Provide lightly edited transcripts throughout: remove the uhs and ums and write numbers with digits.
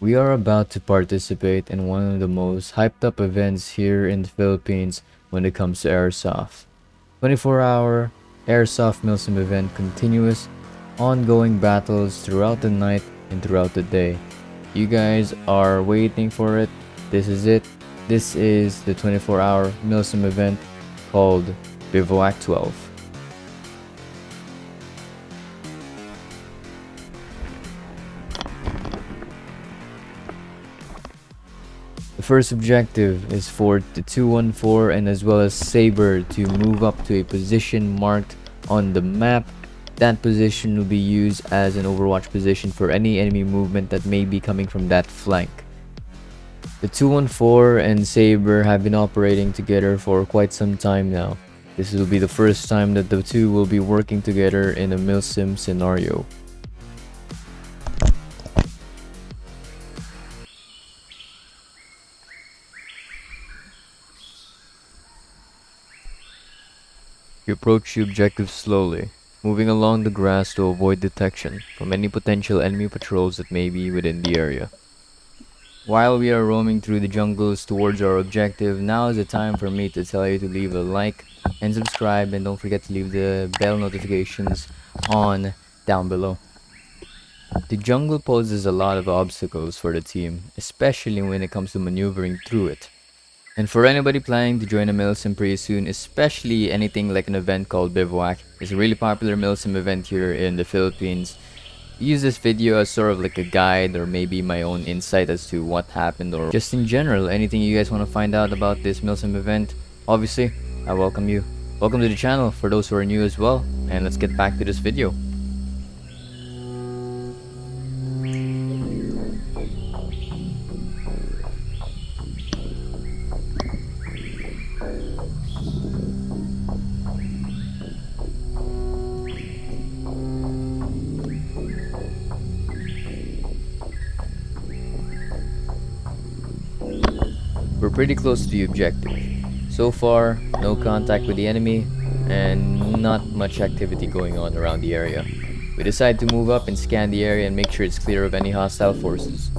We are about to participate in one of the most hyped up events here in the Philippines when it comes to Airsoft. 24-hour Airsoft Milsim event, continuous, ongoing battles throughout the night and throughout the day. You guys are waiting for it. This is it. This is the 24-hour Milsim event called BIVOUAC12. The first objective is for the 214 and as well as Sabre to move up to a position marked on the map. That position will be used as an overwatch position for any enemy movement that may be coming from that flank. The 214 and Sabre have been operating together for quite some time now. This will be the first time that the two will be working together in a Milsim scenario. You approach the objective slowly, moving along the grass to avoid detection from any potential enemy patrols that may be within the area. While we are roaming through the jungles towards our objective, now is the time for me to tell you to leave a like and subscribe, and don't forget to leave the bell notifications on down below. The jungle poses a lot of obstacles for the team, especially when it comes to maneuvering through it. And for anybody planning to join a Milsim pretty soon, especially anything like an event called Bivouac, it's a really popular Milsim event here in the Philippines. Use this video as sort of like a guide or maybe my own insight as to what happened, or just in general, anything you guys want to find out about this Milsim event. Obviously, I welcome you. Welcome to the channel for those who are new as well, and let's get back to this video. We're pretty close to the objective. So far, no contact with the enemy and not much activity going on around the area. We decide to move up and scan the area and make sure it's clear of any hostile forces.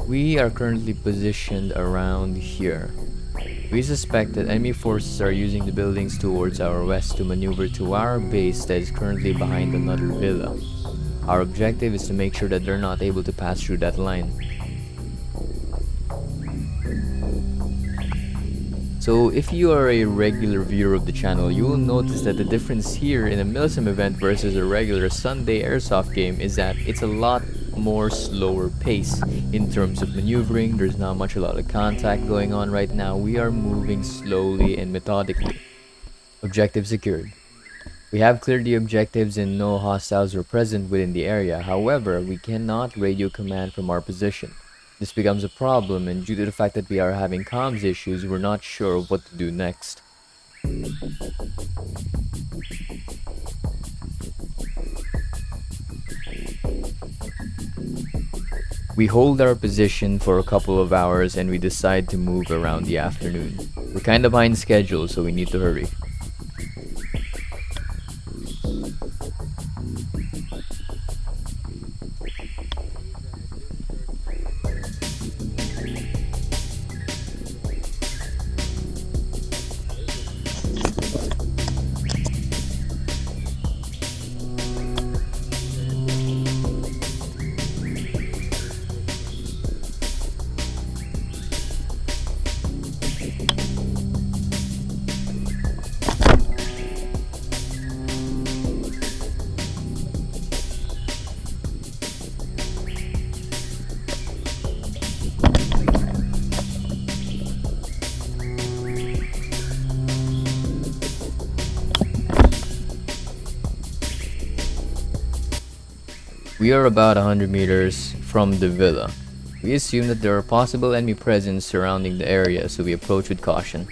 We are currently positioned around here. We suspect that enemy forces are using the buildings towards our west to maneuver to our base that is currently behind another villa. Our objective is to make sure that they're not able to pass through that line. So if you are a regular viewer of the channel, you will notice that the difference here in a Milsim event versus a regular Sunday Airsoft game is that it's a lot more slower pace in terms of maneuvering. There's not much a lot of contact going on right now. We are moving slowly and methodically. Objective secured. We have cleared the objectives and no hostiles are present within the area. However, we cannot radio command from our position. This becomes a problem, and due to the fact that we are having comms issues, we're not sure of what to do next. We hold our position for a couple of hours and we decide to move around the afternoon. We're kinda behind schedule, so we need to hurry. We are about 100 meters from the villa. We assume that there are possible enemy presence surrounding the area, so we approach with caution.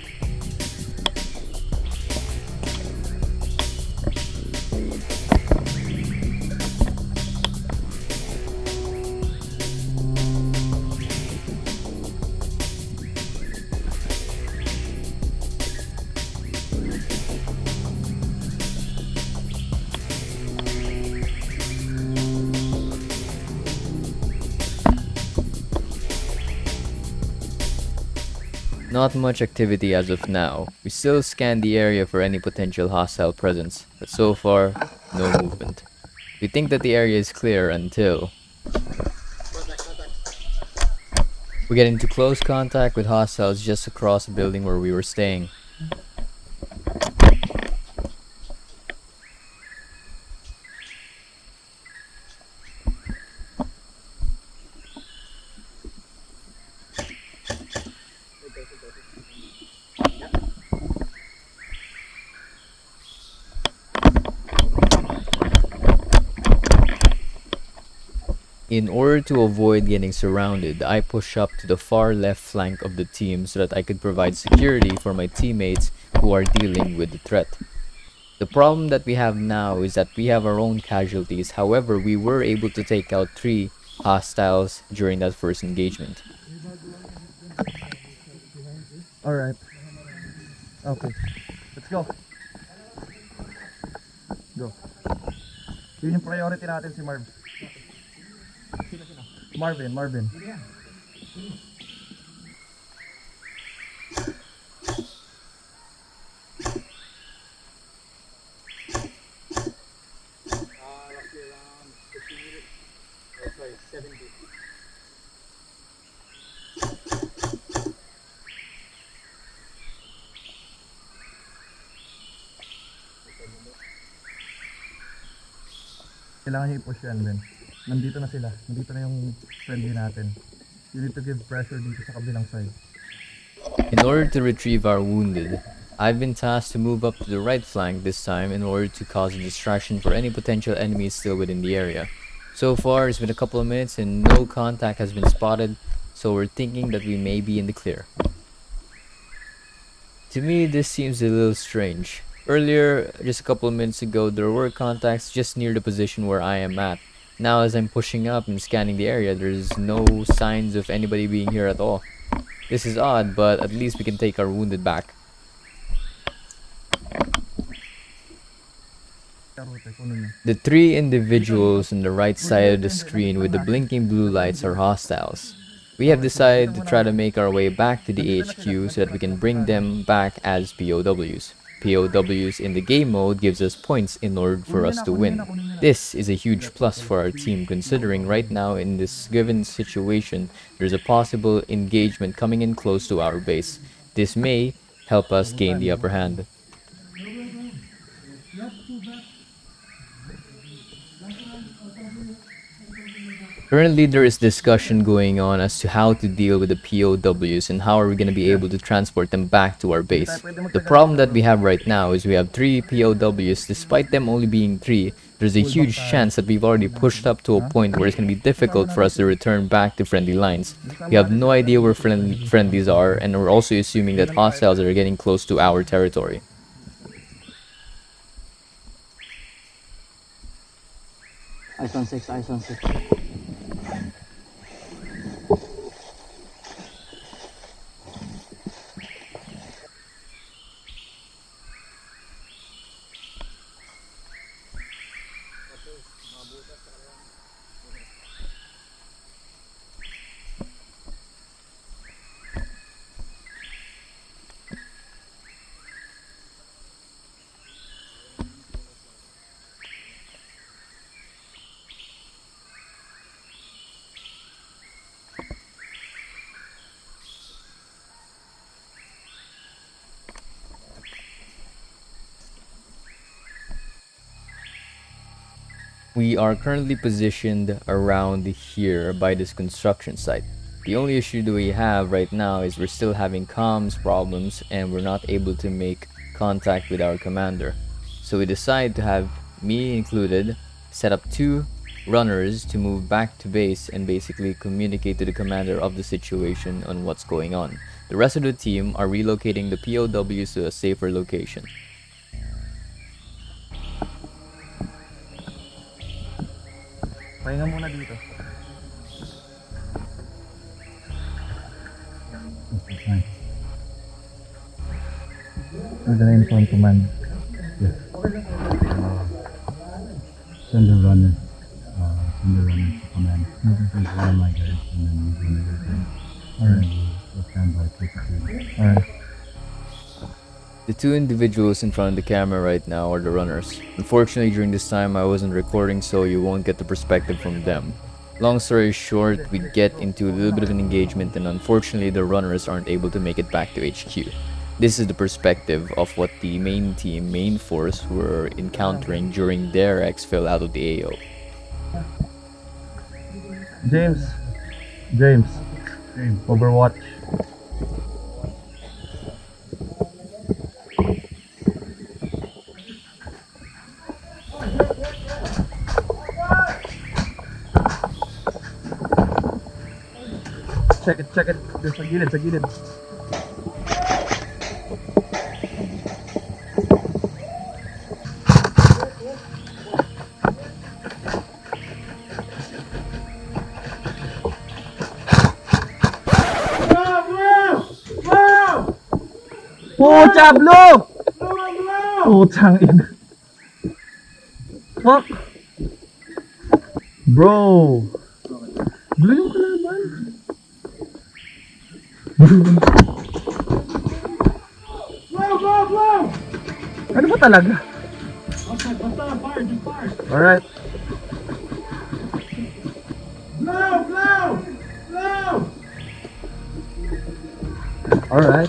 Not much activity as of now. We still scan the area for any potential hostile presence, but so far, no movement. We think that the area is clear until we get into close contact with hostiles just across the building where we were staying. In order to avoid getting surrounded, I push up to the far left flank of the team so that I could provide security for my teammates who are dealing with the threat. The problem that we have now is that we have our own casualties. However, we were able to take out 3 hostiles during that first engagement. Alright. Okay. Let's go. Go. Yun yung priority natin si Marv. Marvin. Kailangan niya i-push yan, Ben. Nandito na sila. Nandito na yung friendly natin. You need to give pressure dito sa kabilang side. In order to retrieve our wounded, I've been tasked to move up to the right flank this time in order to cause a distraction for any potential enemies still within the area. So far, it's been a couple of minutes and no contact has been spotted, so we're thinking that we may be in the clear. To me, this seems a little strange. Earlier, just a couple of minutes ago, there were contacts just near the position where I am at. Now, as I'm pushing up and scanning the area, there's no signs of anybody being here at all. This is odd, but at least we can take our wounded back. The 3 individuals on the right side of the screen with the blinking blue lights are hostiles. We have decided to try to make our way back to the HQ so that we can bring them back as POWs. POWs in the game mode gives us points in order for us to win. This is a huge plus for our team considering right now in this given situation there's a possible engagement coming in close to our base. This may help us gain the upper hand. Currently, there is discussion going on as to how to deal with the POWs and how are we going to be able to transport them back to our base. The problem that we have right now is we have 3 POWs. Despite them only being 3, there's a huge chance that we've already pushed up to a point where it's going to be difficult for us to return back to friendly lines. We have no idea where friendlies are, and we're also assuming that hostiles are getting close to our territory. Ice on 6, ice on 6. We are currently positioned around here by this construction site. The only issue that we have right now is we're still having comms problems and we're not able to make contact with our commander. So we decide to have, me included, set up 2 runners to move back to base and basically communicate to the commander of the situation on what's going on. The rest of the team are relocating the POWs to a safer location. Pahinga muna dito. Okay. We're gonna inform command. Yes. Send the runner. Send the runner to command. He's one of my guys, and then he's gonna get them. Alright. So stand by, please. Alright. The two individuals in front of the camera right now are the runners. Unfortunately, during this time I wasn't recording, so you won't get the perspective from them. Long story short, we get into a little bit of an engagement, and unfortunately the runners aren't able to make it back to HQ. This is the perspective of what the main team, main force, were encountering during their exfil out of the AO. James. James. Overwatch. Check it. Doon sa gilid. Pucha, blue! Putang ina. Fuck! Bro! Blue yung kalaban. Ano ba talaga? Alright. Alright.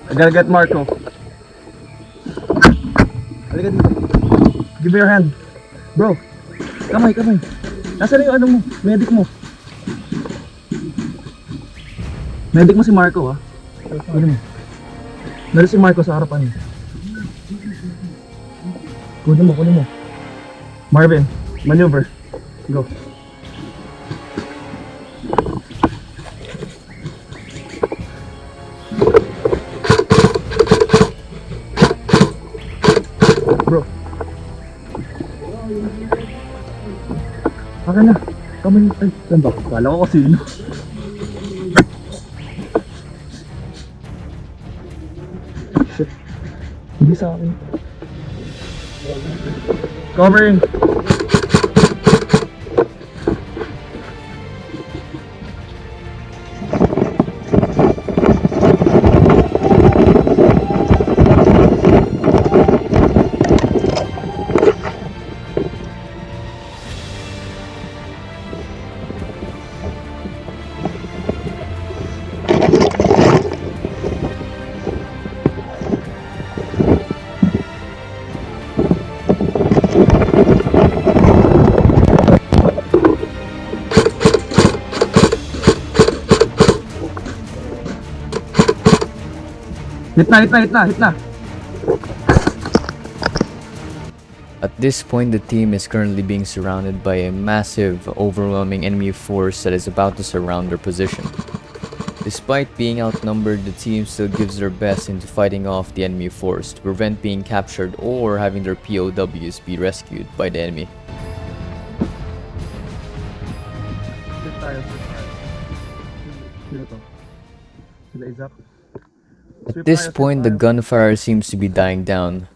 I gotta get Marco. Halika dito. Give me your hand. Bro, kamay. Nasaan na yung ano mo? Medic mo. Medic mo si Marco, ha? Kunin mo. Meron si Marco sa harapan niya. Kunin mo. Marvin, maneuver. Go. Bro. Akin na. Kamay. Ay, saan ba? Kala ko sino. Shit. Hindi sa akin. Covering. Hit na. At this point, the team is currently being surrounded by a massive, overwhelming enemy force that is about to surround their position. Despite being outnumbered, the team still gives their best into fighting off the enemy force to prevent being captured or having their POWs be rescued by the enemy. Sit tayo. Sino to? Sila Isaac. At this point, the gunfire seems to be dying down.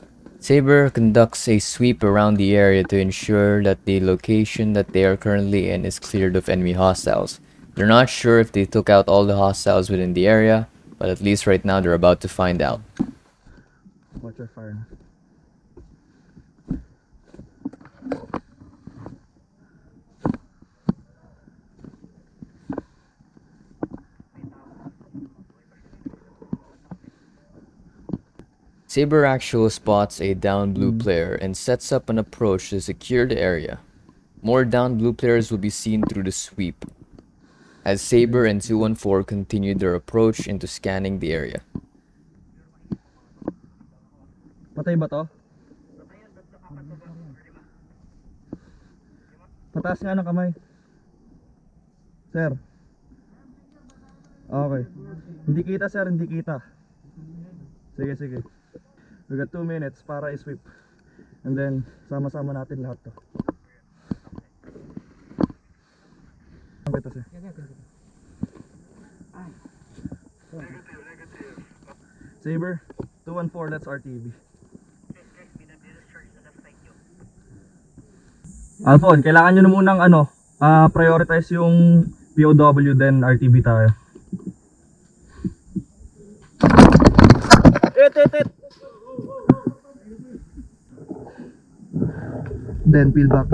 Sabre conducts a sweep around the area to ensure that the location that they are currently in is cleared of enemy hostiles. They're not sure if they took out all the hostiles within the area, but at least right now they're about to find out. Watch your fire. Sabre actually spots a down blue player and sets up an approach to secure the area. More down blue players will be seen through the sweep, as Sabre and 214 continue their approach into scanning the area. Patay ba to? Pataas nga ng kamay. Sir. Okay. Hindi kita sir, hindi kita. Sige. We got 2 minutes para i-sweep. And then, sama-sama natin lahat to. Ito sir. Sabre, 214, that's RTV. Alphon, kailangan nyo na munang prioritize yung POW then RTB tayo. It. Then peel back.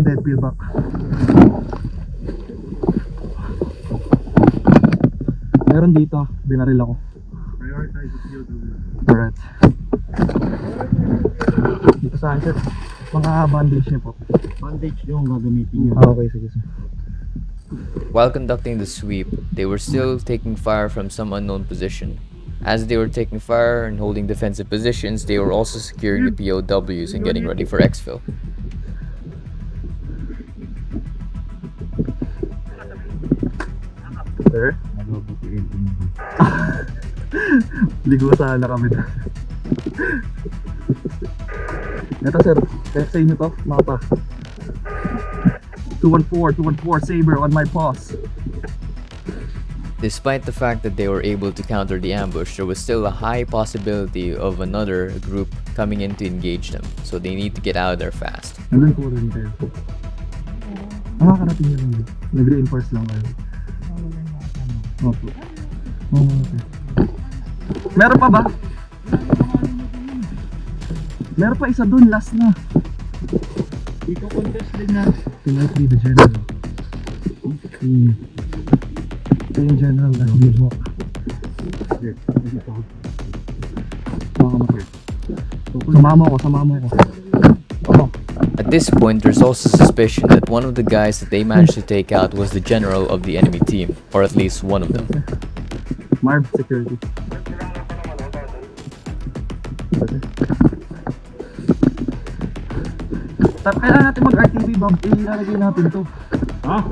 Meron dito, binaril ako. Prioritize the POW. Correct. Dito sa akin, mga bandage niyo po. Bandage yung gagamitin nyo. Okay, sige. While conducting the sweep, they were still taking fire from some unknown position. As they were taking fire and holding defensive positions, they were also securing the POWs and getting ready for exfil. Sir? Nagbabutiin din. Ligo sana kami na. Ito sir, kaya sa inyo to, mapa. 214 Sabre on my paws. Despite the fact that they were able to counter the ambush, there was still a high possibility of another group coming in to engage them, so they need to get out of there fast. Nandun po rin kayo. Nakakarating nyo lang. Nag-reinforce lang kayo. Opo. Okay. Meron pa ba? Meron pa isa dun, last na. Dito contest din na. Tonight be the general. Ito yung general na BIVOUAC. Sumama ko. Oh. At this point, there's also suspicion that one of the guys that they managed to take out was the general of the enemy team, or at least one of them. Marv security. Kailangan natin mag-RTV, Bob. Ilalagay natin to. Ha?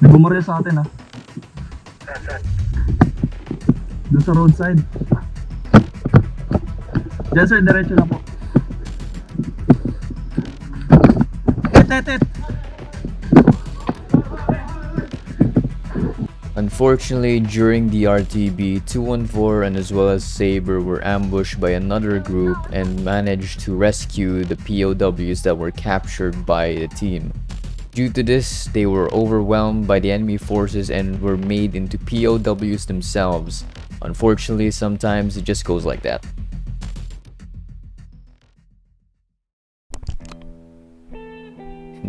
May bumaril sa atin, ha. Doon sa roadside. Diyan sir, diretso na po. It. Unfortunately, during the RTB, 214 and as well as Sabre were ambushed by another group and managed to rescue the POWs that were captured by the team. Due to this, they were overwhelmed by the enemy forces and were made into POWs themselves. Unfortunately, sometimes it just goes like that.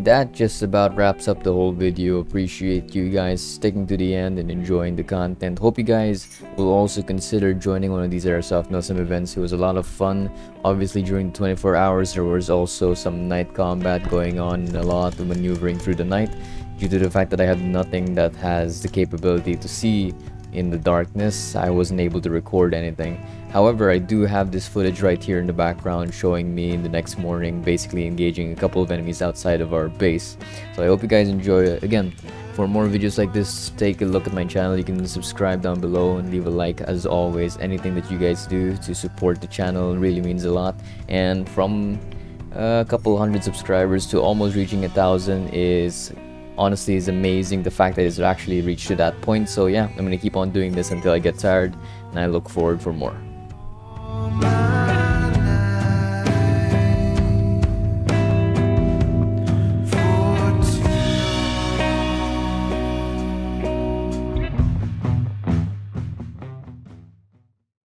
That just about wraps up the whole video. Appreciate you guys sticking to the end and enjoying the content. Hope you guys will also consider joining one of these Airsoft Milsim events. It was a lot of fun. Obviously, during the 24 hours, there was also some night combat going on and a lot of maneuvering through the night. Due to the fact that I had nothing that has the capability to see in the darkness, I wasn't able to record anything. However, I do have this footage right here in the background showing me in the next morning basically engaging a couple of enemies outside of our base. So I hope you guys enjoy it. Again, for more videos like this, take a look at my channel. You can subscribe down below and leave a like. As always, anything that you guys do to support the channel really means a lot. And from a couple hundred subscribers to almost reaching 1,000 is honestly amazing. The fact that it's actually reached to that point. So yeah, I'm gonna keep on doing this until I get tired, and I look forward for more.